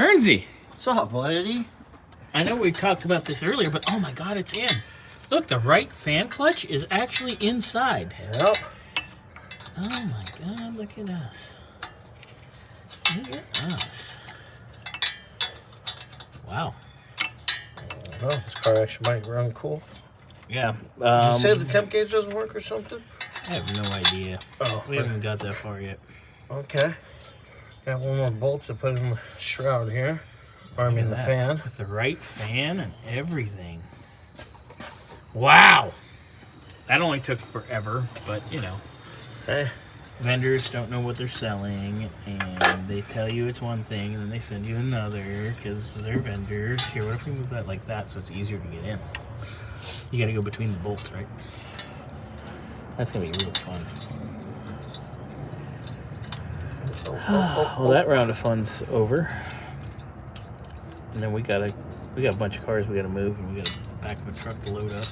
Bernsey. What's up, buddy? I know we talked about this earlier, but oh my god, it's in. Look, the right fan clutch is actually inside. Yep. Oh my god, look at us. Look at us. Wow. Well, this car actually might run cool. Yeah. Did you say the temp gauge doesn't work or something? I have no idea. Oh. We haven't got that far yet. Okay. Got one more bolt to put in the shroud here. Or I mean the fan. With the right fan and everything. Wow. That only took forever, but you know. Hey. Vendors don't know what they're selling, and they tell you it's one thing, and then they send you another because they're vendors. Here, what if we move that like that so it's easier to get in? You got to go between the bolts, right? That's gonna be real fun. Well, that round of fun's over, and then we got a bunch of cars we got to move, and we got a back of a truck to load up.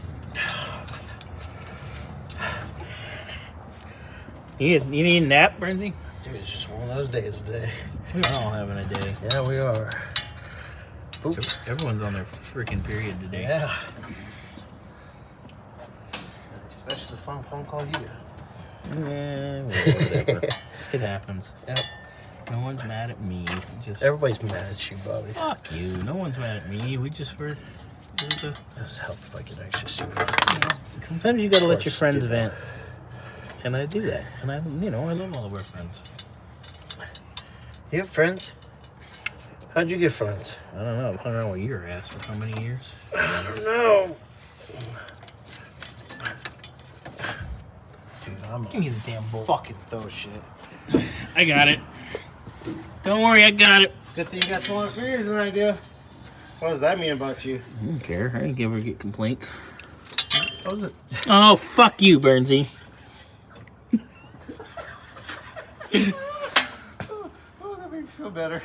You need a nap, Bernsey? Dude, it's just one of those days today. We're all having a day. Yeah, we are. Oops. Everyone's on their freaking period today. Yeah. Especially the phone call you got. Yeah, whatever. It happens. Yep. No one's mad at me. Just Everybody's mad at you, Bobby. fuck you. No one's mad at me. We just were. This help if I could actually see. Sometimes you gotta let your friends vent. And I do that. And I love all of our friends. You have friends? How'd you get friends? I don't know. I've hung around with your ass for how many years? I don't know. Dude, I'm Give me the damn bolt. fucking throw shit. I got it. Don't worry, I got it. Good thing you got smaller fingers than I do. What does that mean about you? I don't care. I didn't ever get complaints. What was it? Oh, fuck you, Bernsey. Oh, that made me feel better.